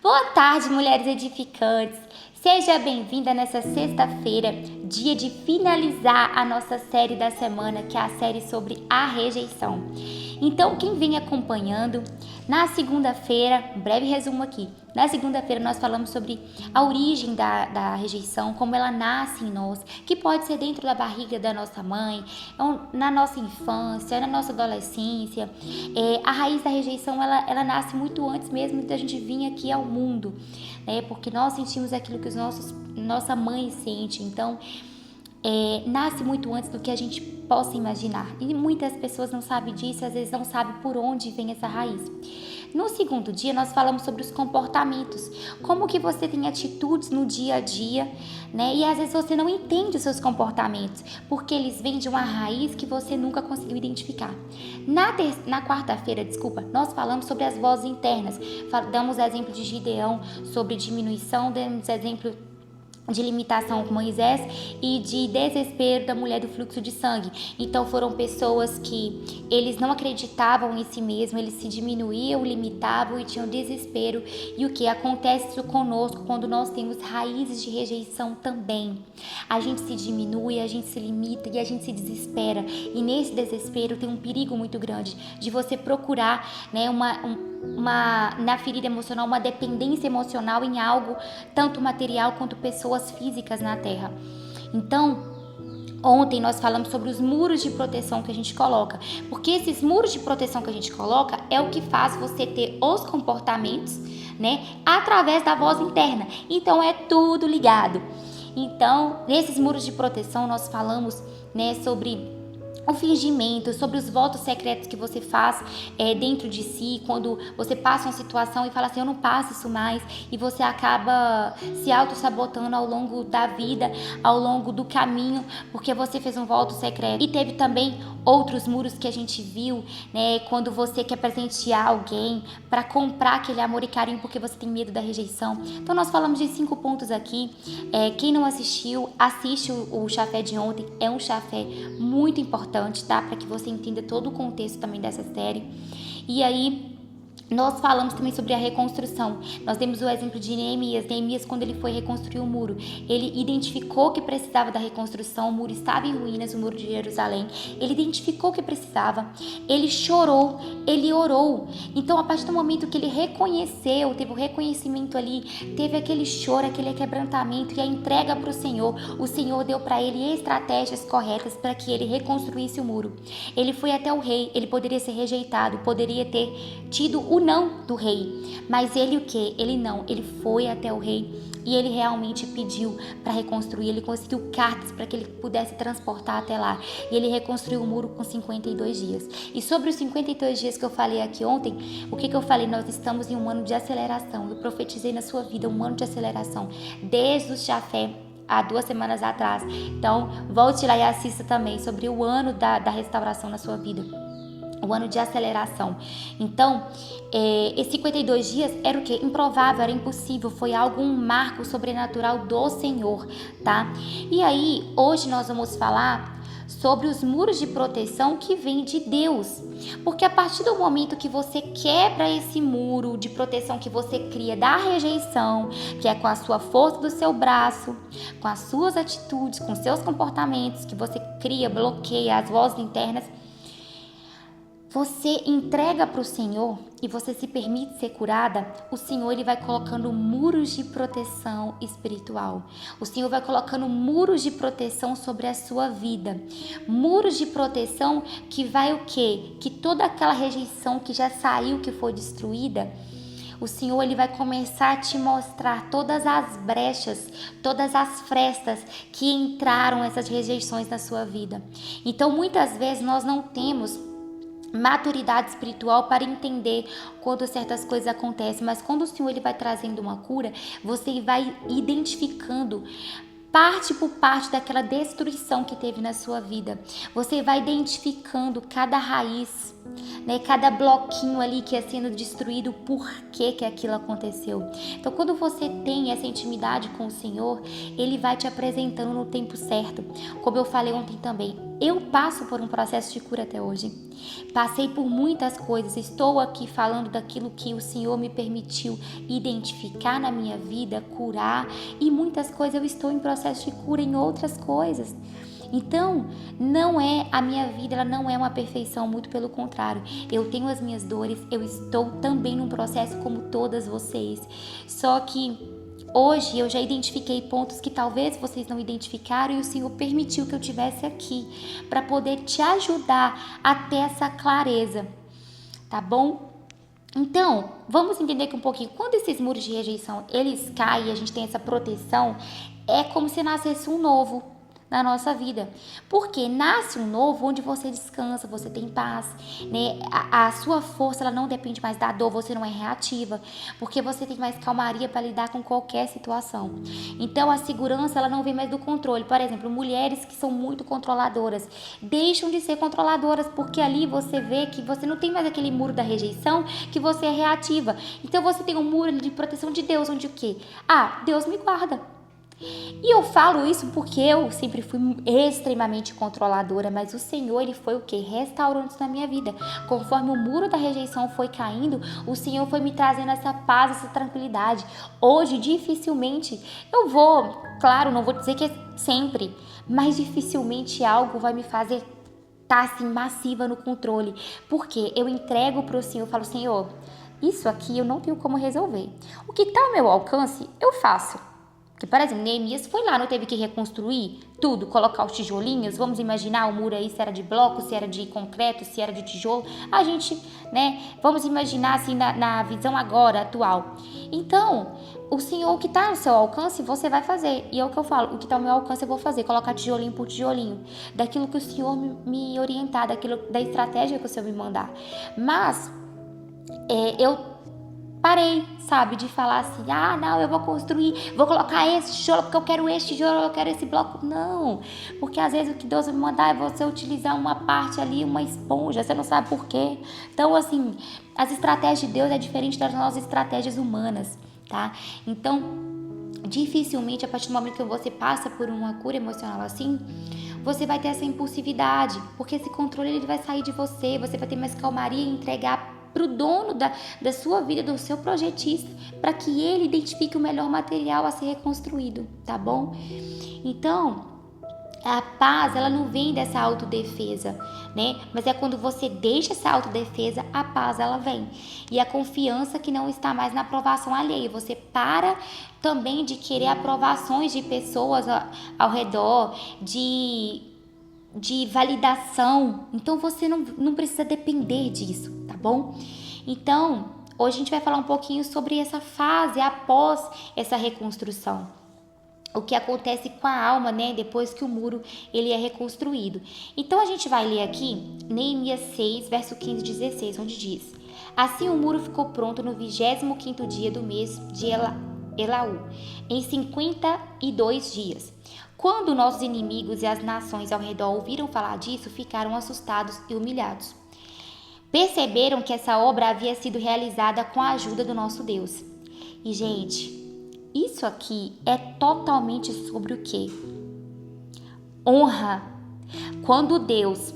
Boa tarde, mulheres edificantes. Seja bem-vinda nessa sexta-feira, dia de finalizar a nossa série da semana, que é a série sobre a rejeição. Então, quem vem acompanhando, na segunda-feira, um breve resumo aqui. Na segunda-feira nós falamos sobre a origem da rejeição, como ela nasce em nós, que pode ser dentro da barriga da nossa mãe, na nossa infância, na nossa adolescência. A raiz da rejeição, ela nasce muito antes mesmo da gente vir aqui ao mundo, né? Porque nós sentimos aquilo que nossa mãe sente. Então, nasce muito antes do que a gente possa imaginar. E muitas pessoas não sabem disso, às vezes não sabem por onde vem essa raiz. No segundo dia, nós falamos sobre os comportamentos, como que você tem atitudes no dia a dia, né? E às vezes você não entende os seus comportamentos, porque eles vêm de uma raiz que você nunca conseguiu identificar. Na quarta-feira, nós falamos sobre as vozes internas, damos exemplo de Gideão sobre diminuição, damos exemplo de limitação com Moisés e de desespero da mulher do fluxo de sangue. Então foram pessoas que eles não acreditavam em si mesmos, eles se diminuíam, limitavam e tinham desespero. E o que acontece conosco quando nós temos raízes de rejeição também? A gente se diminui, a gente se limita e a gente se desespera. E nesse desespero tem um perigo muito grande de você procurar, né, na ferida emocional, uma dependência emocional em algo, tanto material quanto pessoas físicas na Terra. Então, ontem nós falamos sobre os muros de proteção que a gente coloca, porque esses muros de proteção que a gente coloca é o que faz você ter os comportamentos, né, através da voz interna. Então, é tudo ligado. Então, nesses muros de proteção nós falamos, né, sobre o fingimento, sobre os votos secretos que você faz dentro de si, quando você passa uma situação e fala assim, eu não passo isso mais, e você acaba se auto-sabotando ao longo da vida, ao longo do caminho, porque você fez um voto secreto. E teve também outros muros que a gente viu, né, quando você quer presentear alguém para comprar aquele amor e carinho porque você tem medo da rejeição. Então nós falamos de 5 pontos aqui. Quem não assistiu, assiste o chafé de ontem, é um chafé muito importante, tá? Para que você entenda todo o contexto também dessa série. E aí, nós falamos também sobre a reconstrução. Nós demos o exemplo de Neemias. Neemias, quando ele foi reconstruir o muro, ele identificou que precisava da reconstrução. O muro estava em ruínas, o muro de Jerusalém. Ele identificou que precisava. Ele chorou, ele orou. Então, a partir do momento que ele reconheceu, teve o reconhecimento ali, teve aquele choro, aquele quebrantamento e a entrega para o Senhor deu para ele estratégias corretas para que ele reconstruísse o muro. Ele foi até o rei. Ele poderia ser rejeitado, poderia ter tido o não do rei, mas ele o quê? Ele foi até o rei e ele realmente pediu para reconstruir, ele conseguiu cartas para que ele pudesse transportar até lá, e ele reconstruiu o muro com 52 dias. E sobre os 52 dias que eu falei aqui ontem, o que eu falei? Nós estamos em um ano de aceleração. Eu profetizei na sua vida um ano de aceleração, desde o chafé há 2 semanas atrás. Então volte lá e assista também sobre o ano da restauração na sua vida, o ano de aceleração. Então, esses 52 dias era o quê? Improvável, era impossível, foi um marco sobrenatural do Senhor, tá? E aí, hoje nós vamos falar sobre os muros de proteção que vêm de Deus. Porque a partir do momento que você quebra esse muro de proteção que você cria da rejeição, que é com a sua força do seu braço, com as suas atitudes, com seus comportamentos, que você cria, bloqueia as vozes internas, você entrega para o Senhor e você se permite ser curada, o Senhor ele vai colocando muros de proteção espiritual. O Senhor vai colocando muros de proteção sobre a sua vida. Muros de proteção que vai o quê? Que toda aquela rejeição que já saiu, que foi destruída, o Senhor ele vai começar a te mostrar todas as brechas, todas as frestas que entraram essas rejeições na sua vida. Então, muitas vezes nós não temos maturidade espiritual para entender quando certas coisas acontecem, mas quando o Senhor ele vai trazendo uma cura, você vai identificando parte por parte daquela destruição que teve na sua vida. Você vai identificando cada raiz, né, cada bloquinho ali que é sendo destruído, por que aquilo aconteceu. Então, quando você tem essa intimidade com o Senhor, ele vai te apresentando no tempo certo. Como eu falei ontem também, Eu passo por um processo de cura até hoje. Passei por muitas coisas. Estou aqui falando daquilo que o Senhor me permitiu identificar na minha vida, curar. E muitas coisas eu estou em processo de cura em outras coisas. Então, a minha vida, ela não é uma perfeição, muito pelo contrário. Eu tenho as minhas dores, eu estou também num processo como todas vocês. Só que hoje eu já identifiquei pontos que talvez vocês não identificaram e o Senhor permitiu que eu tivesse aqui para poder te ajudar a ter essa clareza, tá bom? Então, vamos entender aqui um pouquinho. Quando esses muros de rejeição, eles caem e a gente tem essa proteção, é como se nascesse um novo na nossa vida, porque nasce um novo onde você descansa, você tem paz, né? A sua força, ela não depende mais da dor, você não é reativa, porque você tem mais calmaria para lidar com qualquer situação. Então a segurança, ela não vem mais do controle. Por exemplo, mulheres que são muito controladoras deixam de ser controladoras, porque ali você vê que você não tem mais aquele muro da rejeição, que você é reativa. Então você tem um muro de proteção de Deus, onde o quê? Deus me guarda. E eu falo isso porque eu sempre fui extremamente controladora, mas o Senhor, ele foi o quê? Restaurando isso na minha vida. Conforme o muro da rejeição foi caindo, o Senhor foi me trazendo essa paz, essa tranquilidade. Hoje, dificilmente, eu vou, claro, não vou dizer que é sempre, mas dificilmente algo vai me fazer estar assim massiva no controle. Porque eu entrego para o Senhor, eu falo, Senhor, isso aqui eu não tenho como resolver. O que está ao meu alcance, eu faço. Porque, por exemplo, Neemias foi lá, não teve que reconstruir tudo, colocar os tijolinhos. Vamos imaginar o muro aí, se era de bloco, se era de concreto, se era de tijolo. A gente, vamos imaginar assim na visão agora, atual. Então, o Senhor, o que está no seu alcance, você vai fazer. E é o que eu falo, o que está ao meu alcance eu vou fazer. Colocar tijolinho por tijolinho. Daquilo que o Senhor me orientar, da estratégia que o Senhor me mandar. Mas, eu parei, sabe, de falar assim, não, eu vou construir, vou colocar esse tijolo porque eu quero esse tijolo, eu quero esse bloco. Não, porque às vezes o que Deus vai me mandar é você utilizar uma parte ali, uma esponja, você não sabe por quê. Então, assim, as estratégias de Deus é diferente das nossas estratégias humanas, tá? Então, dificilmente, a partir do momento que você passa por uma cura emocional assim, você vai ter essa impulsividade, porque esse controle ele vai sair de você vai ter mais calmaria e entregar para o dono da sua vida, do seu projetista, para que ele identifique o melhor material a ser reconstruído, tá bom? Então, a paz, ela não vem dessa autodefesa, né? Mas é quando você deixa essa autodefesa, a paz, ela vem. E a confiança que não está mais na aprovação alheia. Você para também de querer aprovações de pessoas ao redor, de validação. Então você não precisa depender disso, tá bom? Então, hoje a gente vai falar um pouquinho sobre essa fase após essa reconstrução. O que acontece com a alma, né, depois que o muro ele é reconstruído. Então a gente vai ler aqui Neemias 6, verso 15 e 16, onde diz: Assim o muro ficou pronto no 25º dia do mês de Elaú, em 52 dias. Quando nossos inimigos e as nações ao redor ouviram falar disso, ficaram assustados e humilhados. Perceberam que essa obra havia sido realizada com a ajuda do nosso Deus. E, gente, isso aqui é totalmente sobre o quê? Honra. Quando Deus,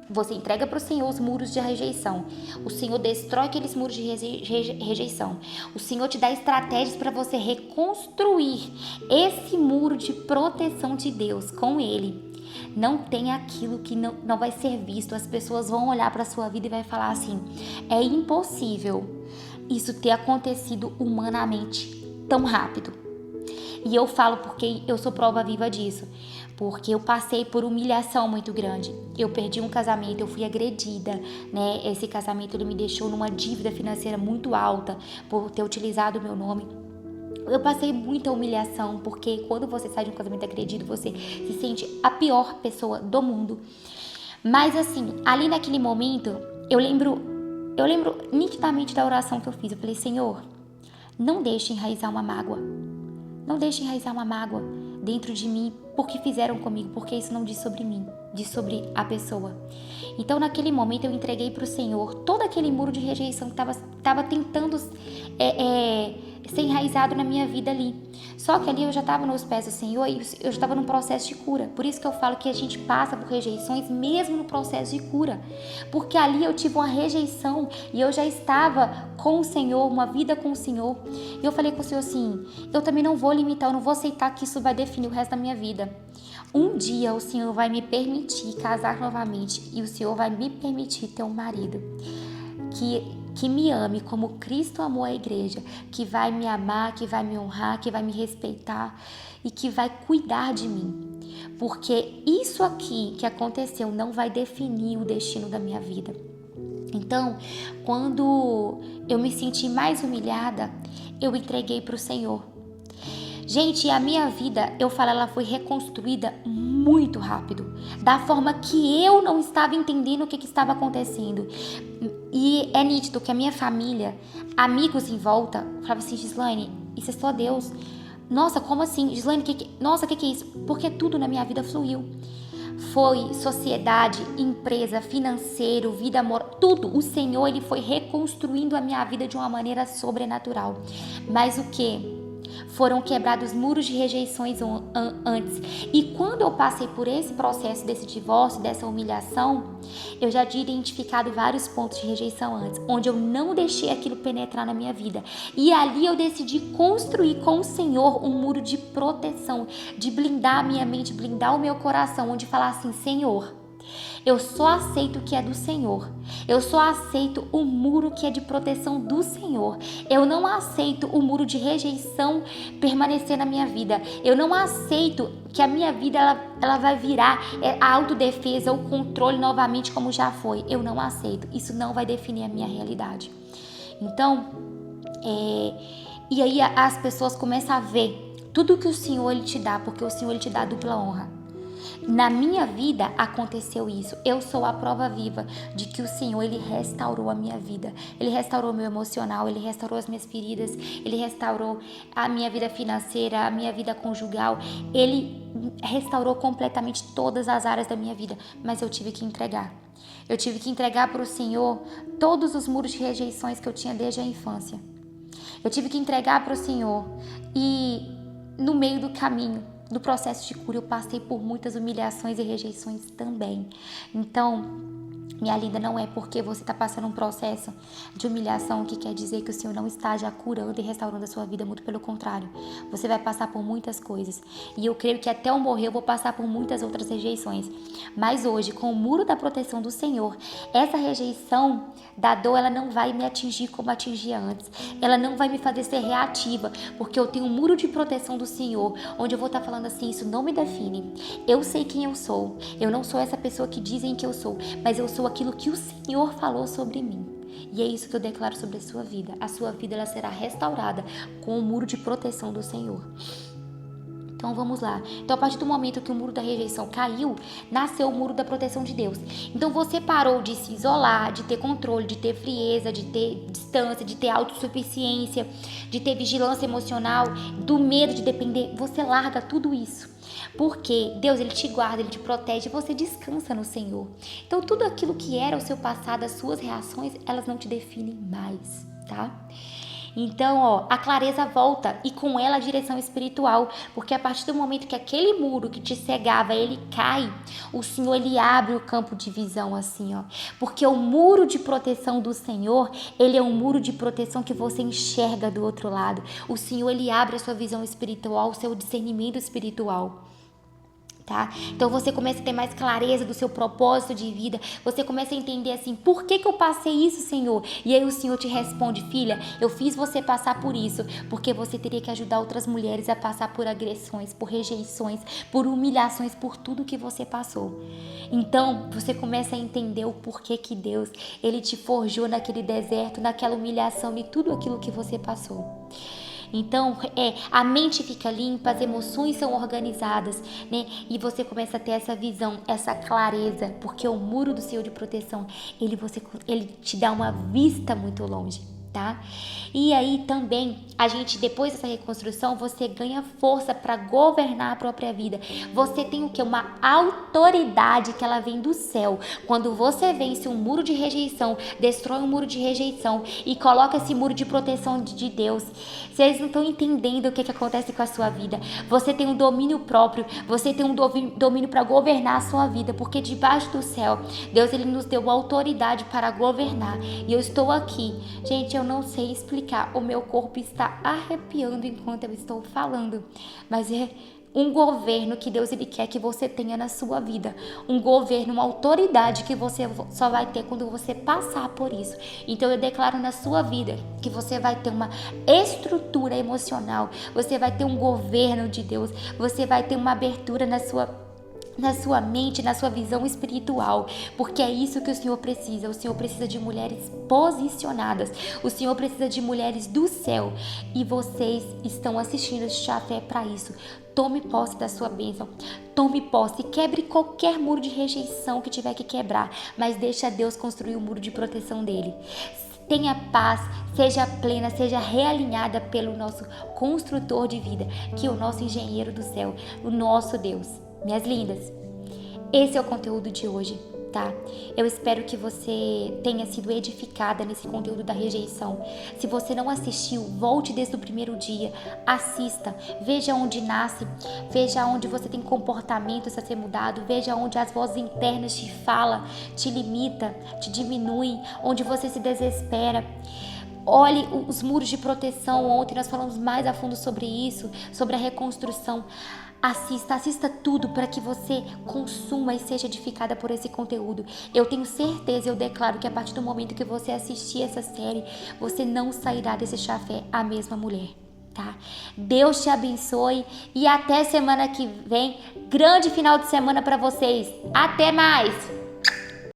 você entrega para o Senhor os muros de rejeição. O Senhor destrói aqueles muros de rejeição. O Senhor te dá estratégias para você reconstruir esse muro de proteção de Deus com Ele. Não tem aquilo que não vai ser visto. As pessoas vão olhar para a sua vida e vai falar assim: é impossível isso ter acontecido humanamente tão rápido. E eu falo porque eu sou prova viva disso. Porque eu passei por humilhação muito grande. Eu perdi um casamento, eu fui agredida, né? Esse casamento ele me deixou numa dívida financeira muito alta por ter utilizado o meu nome. Eu passei muita humilhação, porque quando você sai de um casamento agredido, você se sente a pior pessoa do mundo. Mas assim, ali naquele momento, eu lembro nitidamente da oração que eu fiz. Eu falei: Senhor, não deixe enraizar uma mágoa. Não deixe enraizar uma mágoa dentro de mim, porque fizeram comigo, porque isso não diz sobre mim, diz sobre a pessoa. Então, naquele momento, eu entreguei para o Senhor todo aquele muro de rejeição que estava tentando ser enraizado na minha vida ali. Só que ali eu já estava nos pés do Senhor e eu já estava num processo de cura. Por isso que eu falo que a gente passa por rejeições mesmo no processo de cura. Porque ali eu tive uma rejeição e eu já estava com o Senhor, uma vida com o Senhor. E eu falei com o Senhor assim, eu também não vou limitar, eu não vou aceitar que isso vai definir o resto da minha vida. Um dia o Senhor vai me permitir casar novamente e o Senhor vai me permitir ter um marido que me ame como Cristo amou a igreja, que vai me amar, que vai me honrar, que vai me respeitar e que vai cuidar de mim. Porque isso aqui que aconteceu não vai definir o destino da minha vida. Então, quando eu me senti mais humilhada, eu entreguei para o Senhor. Gente, a minha vida, eu falo, ela foi reconstruída muito rápido, da forma que eu não estava entendendo o que estava acontecendo. E é nítido que a minha família, amigos em volta, falavam assim, Gislaine, isso é só Deus. Nossa, como assim? Gislaine, nossa, o que é isso? Porque tudo na minha vida fluiu. Foi sociedade, empresa, financeiro, vida, amor, tudo. O Senhor, Ele foi reconstruindo a minha vida de uma maneira sobrenatural. Mas o que? Foram quebrados muros de rejeições antes. E quando eu passei por esse processo desse divórcio, dessa humilhação, eu já tinha identificado vários pontos de rejeição antes, onde eu não deixei aquilo penetrar na minha vida. E ali eu decidi construir com o Senhor um muro de proteção, de blindar a minha mente, blindar o meu coração, onde falar assim, Senhor, eu só aceito o que é do Senhor. Eu só aceito o muro que é de proteção do Senhor. Eu não aceito o muro de rejeição permanecer na minha vida. Eu não aceito que a minha vida ela vai virar a autodefesa, o controle novamente como já foi. Eu não aceito. Isso não vai definir a minha realidade. Então, e aí as pessoas começam a ver tudo que o Senhor Ele te dá, porque o Senhor Ele te dá dupla honra. Na minha vida aconteceu isso. Eu sou a prova viva de que o Senhor, Ele restaurou a minha vida. Ele restaurou o meu emocional, Ele restaurou as minhas feridas, Ele restaurou a minha vida financeira, a minha vida conjugal. Ele restaurou completamente todas as áreas da minha vida, mas eu tive que entregar. Eu tive que entregar para o Senhor todos os muros de rejeições que eu tinha desde a infância. Eu tive que entregar para o Senhor e no meio do caminho, no processo de cura, eu passei por muitas humilhações e rejeições também. Então, minha linda, não é porque você está passando um processo de humilhação que quer dizer que o Senhor não está já curando e restaurando a sua vida, muito pelo contrário. Você vai passar por muitas coisas. E eu creio que até eu morrer eu vou passar por muitas outras rejeições. Mas hoje, com o muro da proteção do Senhor, essa rejeição da dor, ela não vai me atingir como atingia antes. Ela não vai me fazer ser reativa, porque eu tenho um muro de proteção do Senhor, onde eu vou estar falando assim, isso não me define. Eu sei quem eu sou. Eu não sou essa pessoa que dizem que eu sou, mas eu sou aquilo que o Senhor falou sobre mim. E é isso que eu declaro sobre a sua vida. A sua vida ela será restaurada com o muro de proteção do Senhor. Então vamos lá. Então a partir do momento que o muro da rejeição caiu, nasceu o muro da proteção de Deus. Então você parou de se isolar, de ter controle, de ter frieza, de ter distância, de ter autossuficiência, de ter vigilância emocional, do medo de depender. Você larga tudo isso. Porque Deus, Ele te guarda, Ele te protege e você descansa no Senhor. Então tudo aquilo que era o seu passado, as suas reações, elas não te definem mais, tá? Então, a clareza volta e com ela a direção espiritual, porque a partir do momento que aquele muro que te cegava, ele cai, o Senhor, Ele abre o campo de visão assim, porque o muro de proteção do Senhor, ele é um muro de proteção que você enxerga do outro lado. O Senhor, Ele abre a sua visão espiritual, o seu discernimento espiritual. Tá? Então você começa a ter mais clareza do seu propósito de vida, você começa a entender assim, por que eu passei isso, Senhor? E aí o Senhor te responde, filha, eu fiz você passar por isso, porque você teria que ajudar outras mulheres a passar por agressões, por rejeições, por humilhações, por tudo que você passou. Então você começa a entender o porquê que Deus, Ele te forjou naquele deserto, naquela humilhação e tudo aquilo que você passou. Então, a mente fica limpa, as emoções são organizadas, né? E você começa a ter essa visão, essa clareza, porque o muro do Senhor de proteção, ele te dá uma vista muito longe. tá? E aí também, a gente, depois dessa reconstrução, você ganha força para governar a própria vida. Você tem o quê? Uma autoridade que ela vem do céu. Quando você vence um muro de rejeição, destrói um muro de rejeição e coloca esse muro de proteção de Deus, vocês não estão entendendo o que acontece com a sua vida. Você tem um domínio próprio, você tem um domínio para governar a sua vida, porque debaixo do céu, Deus ele nos deu autoridade para governar. E eu estou aqui, gente, eu não sei explicar, o meu corpo está arrepiando enquanto eu estou falando, mas é um governo que Deus ele quer que você tenha na sua vida, um governo, uma autoridade que você só vai ter quando você passar por isso. Então eu declaro na sua vida que você vai ter uma estrutura emocional, você vai ter um governo de Deus, você vai ter uma abertura na sua mente, na sua visão espiritual, porque é isso que o Senhor precisa. O Senhor precisa de mulheres posicionadas, o Senhor precisa de mulheres do céu, e vocês estão assistindo este café para isso. Tome posse da sua bênção, tome posse, quebre qualquer muro de rejeição que tiver que quebrar, mas deixa Deus construir o muro de proteção dele. Tenha paz, seja plena, seja realinhada pelo nosso construtor de vida, que é o nosso engenheiro do céu, o nosso Deus. Minhas lindas, esse é o conteúdo de hoje, tá? Eu espero que você tenha sido edificada nesse conteúdo da rejeição. Se você não assistiu, volte desde o primeiro dia, assista, veja onde nasce, veja onde você tem comportamentos a ser mudado, veja onde as vozes internas te falam, te limita, te diminui, onde você se desespera. Olhe os muros de proteção. Ontem nós falamos mais a fundo sobre isso, sobre a reconstrução. Assista tudo para que você consuma e seja edificada por esse conteúdo. Eu tenho certeza, eu declaro que a partir do momento que você assistir essa série, você não sairá desse café a mesma mulher, tá? Deus te abençoe e até semana que vem. Grande final de semana para vocês. Até mais!